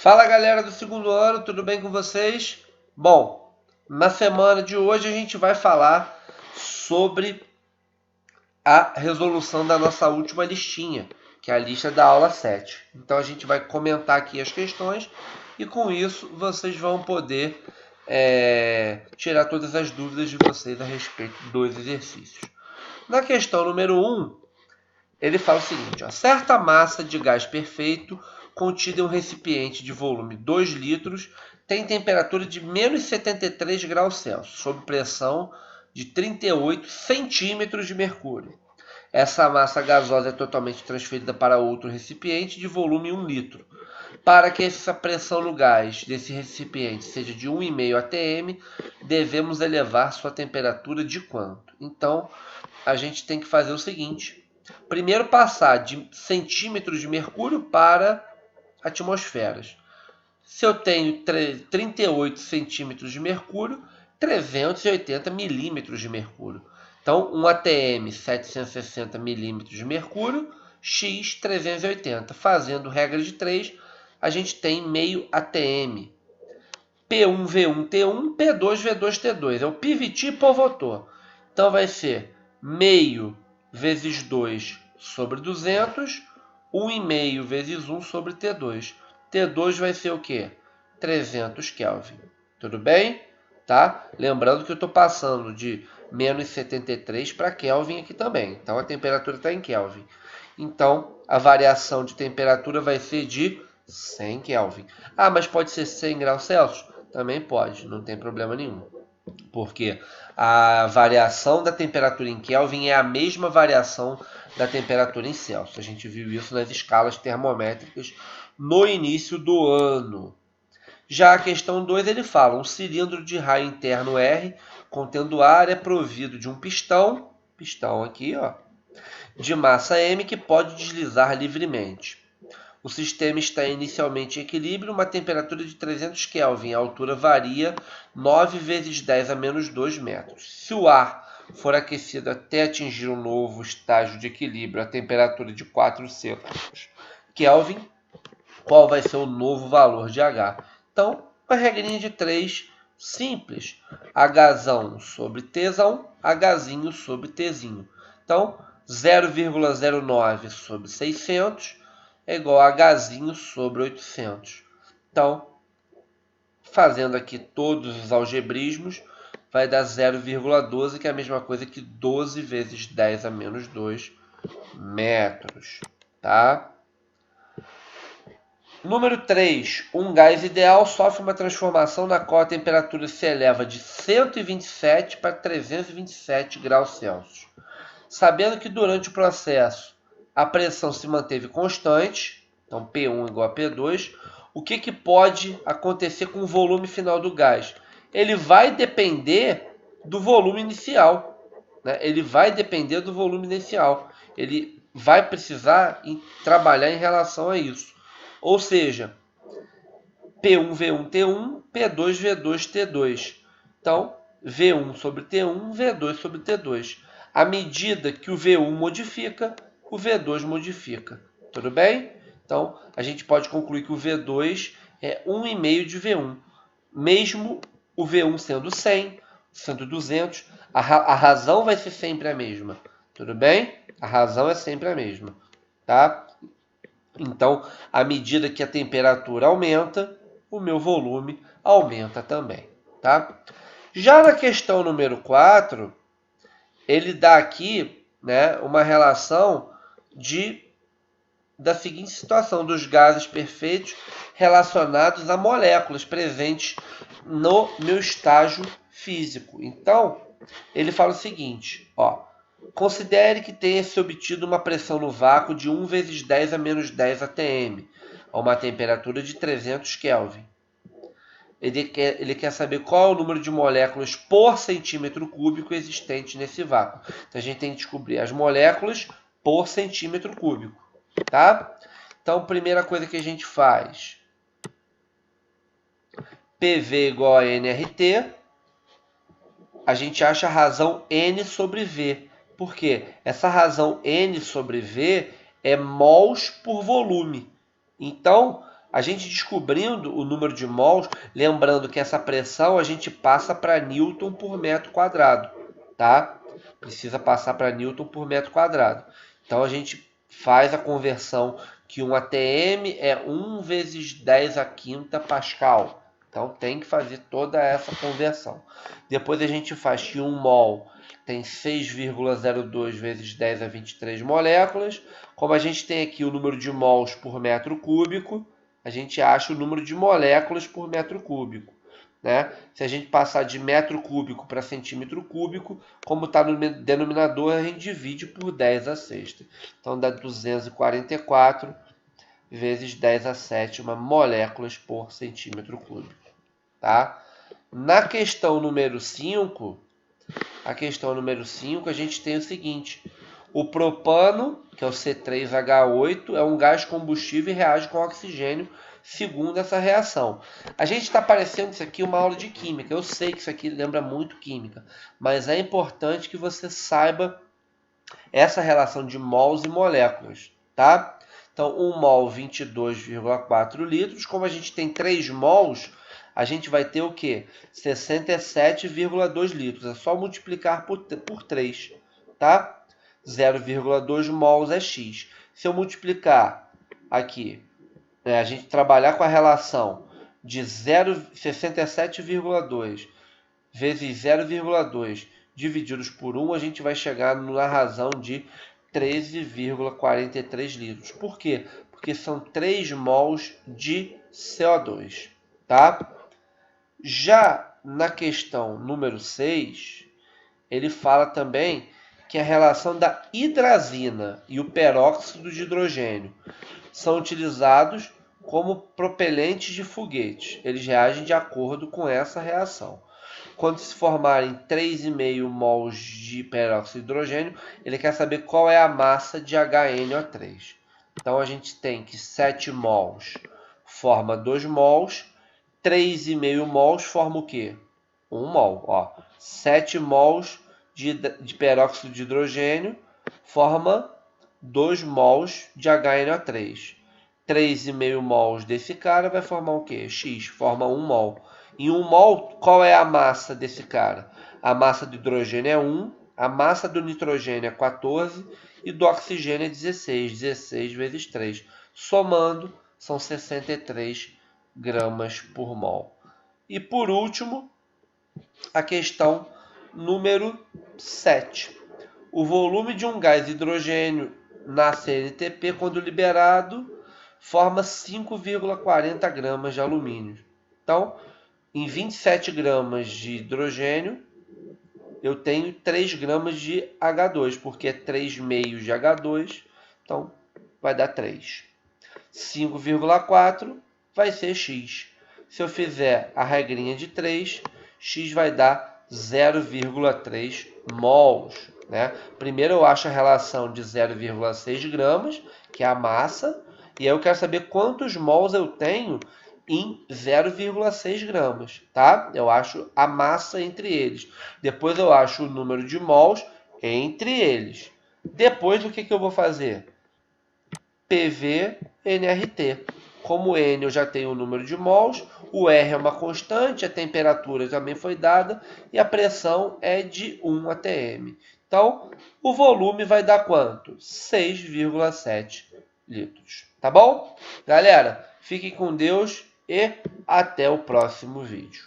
Fala galera do segundo ano, tudo bem com vocês? Bom, na semana de hoje a gente vai falar sobre a resolução da nossa última listinha, que é a lista da aula 7. Então a gente vai comentar aqui as questões e com isso vocês vão poder tirar todas as dúvidas de vocês a respeito dos exercícios. Na questão número 1, ele fala o seguinte: ó, certa massa de gás perfeito contida em um recipiente de volume 2 litros tem temperatura de menos 73 graus Celsius, sob pressão de 38 centímetros de mercúrio. Essa massa gasosa é totalmente transferida para outro recipiente de volume 1 litro. Para que essa pressão no gás desse recipiente seja de 1,5 atm, devemos elevar sua temperatura de quanto? Então, a gente tem que fazer o seguinte: primeiro passar de centímetros de mercúrio para atmosferas. Se eu tenho 38 centímetros de mercúrio, 380 milímetros de mercúrio. Então, 1 atm, 760 milímetros de mercúrio, x 380. Fazendo regra de 3, a gente tem meio atm. P1V1T1, P2V2T2. É o piviti povotor. Então, vai ser meio vezes 2 sobre 200, 1,5 vezes 1 sobre T2. T2 vai ser o quê? 300 Kelvin. Tudo bem? Tá? Lembrando que eu estou passando de menos 73 para Kelvin aqui também. Então, a temperatura está em Kelvin. Então, a variação de temperatura vai ser de 100 Kelvin. Ah, mas pode ser 100 graus Celsius? Também pode, não tem problema nenhum. Porque a variação da temperatura em Kelvin é a mesma variação da temperatura em Celsius. A gente viu isso nas escalas termométricas no início do ano. Já a questão 2, ele fala: um cilindro de raio interno R contendo ar é provido de um pistão aqui, ó, de massa M que pode deslizar livremente. O sistema está inicialmente em equilíbrio, uma temperatura de 300 Kelvin. A altura varia 9 vezes 10 a menos 2 metros. Se o ar for aquecido até atingir um novo estágio de equilíbrio, a temperatura de 400 Kelvin, qual vai ser o novo valor de H? Então, uma regrinha de 3 simples. Hzão sobre Tzão, Hzinho sobre Tzinho. Então, 0,09 sobre 600 é igual a Hzinho sobre 800. Então, fazendo aqui todos os algebrismos, vai dar 0,12, que é a mesma coisa que 12 vezes 10 a menos 2 metros. Tá? Número 3. Um gás ideal sofre uma transformação na qual a temperatura se eleva de 127 para 327 graus Celsius. Sabendo que durante o processo a pressão se manteve constante, então P1 igual a P2, o que pode acontecer com o volume final do gás? Ele vai depender do volume inicial. Né? Ele vai depender do volume inicial. Ele vai precisar trabalhar em relação a isso. Ou seja, P1V1T1, P2V2T2. Então, V1 sobre T1, V2 sobre T2. À medida que o V1 modifica, o V2 modifica. Tudo bem? Então, a gente pode concluir que o V2 é 1,5 de V1. Mesmo o V1 sendo 100, sendo 200, a razão vai ser sempre a mesma. Tudo bem? A razão é sempre a mesma. Tá? Então, à medida que a temperatura aumenta, o meu volume aumenta também. Tá? Já na questão número 4, ele dá aqui, né, uma relação da seguinte situação: dos gases perfeitos relacionados a moléculas presentes no meu estágio físico. Então, ele fala o seguinte, ó: considere que tenha-se obtido uma pressão no vácuo de 1 vezes 10 a menos 10 atm, a uma temperatura de 300 Kelvin. Ele quer saber qual é o número de moléculas por centímetro cúbico existente nesse vácuo. Então, a gente tem que descobrir as moléculas por centímetro cúbico. Tá? Então, primeira coisa que a gente faz: PV igual a nRT. A gente acha a razão N sobre V. Por quê? Essa razão N sobre V é mols por volume. Então, A gente descobrindo o número de mols, lembrando que essa pressão a gente passa para Newton por metro quadrado, tá? Precisa passar para Newton por metro quadrado. Então a gente faz a conversão que um ATM é 1 vezes 10 a quinta Pascal. Então tem que fazer toda essa conversão. Depois a gente faz que 1 mol tem 6,02 vezes 10 a 23 moléculas. Como a gente tem aqui o número de mols por metro cúbico, a gente acha o número de moléculas por metro cúbico. Né? Se a gente passar de metro cúbico para centímetro cúbico, como está no denominador, a gente divide por 10 a sexta. Então dá 244 vezes 10 a sétima moléculas por centímetro cúbico. Tá? Na questão número 5, a gente tem o seguinte: o propano, que é o C3H8, é um gás combustível e reage com oxigênio, segundo essa reação. A gente está parecendo isso aqui uma aula de química. Eu sei que isso aqui lembra muito química, mas é importante que você saiba essa relação de mols e moléculas, tá? Então, 1 mol, 22,4 litros. Como a gente tem 3 mols, a gente vai ter o quê? 67,2 litros. É só multiplicar por 3, tá? 0,2 mols é X. Se eu multiplicar aqui, a gente trabalhar com a relação de 67,2 vezes 0,2 divididos por 1, a gente vai chegar na razão de 13,43 litros. Por quê? Porque são 3 mols de CO2, tá? Já na questão número 6, ele fala também que a relação da hidrazina e o peróxido de hidrogênio são utilizados como propelentes de foguetes. Eles reagem de acordo com essa reação. Quando se formarem 3,5 mols de peróxido de hidrogênio, ele quer saber qual é a massa de HNO3. Então a gente tem que 7 mols forma 2 mols, 3,5 mols forma o quê? 1 mol. Ó. 7 mols de peróxido de hidrogênio forma 2 mols de HNO3. 3,5 mols desse cara vai formar o quê? X, forma 1 mol. Em 1 mol, qual é a massa desse cara? A massa do hidrogênio é 1, a massa do nitrogênio é 14 e do oxigênio é 16. 16 vezes 3. Somando, são 63 gramas por mol. E por último, a questão número 7. O volume de um gás hidrogênio na CNTP, quando liberado, forma 5,40 gramas de alumínio. Então, em 27 gramas de hidrogênio, eu tenho 3 gramas de H2, porque é 3 meios de H2, então vai dar 3. 5,4 vai ser X. Se eu fizer a regrinha de 3, X vai dar 0,3 mols. Né? Primeiro eu acho a relação de 0,6 gramas, que é a massa, e aí eu quero saber quantos mols eu tenho em 0,6 gramas, tá? Eu acho a massa entre eles. Depois eu acho o número de mols entre eles. Depois o que eu vou fazer? PV, NRT. Como N eu já tenho o número de mols, o R é uma constante, a temperatura também foi dada e a pressão é de 1 atm. Então, o volume vai dar quanto? 6,7 litros. Tá bom? Galera, fiquem com Deus e até o próximo vídeo.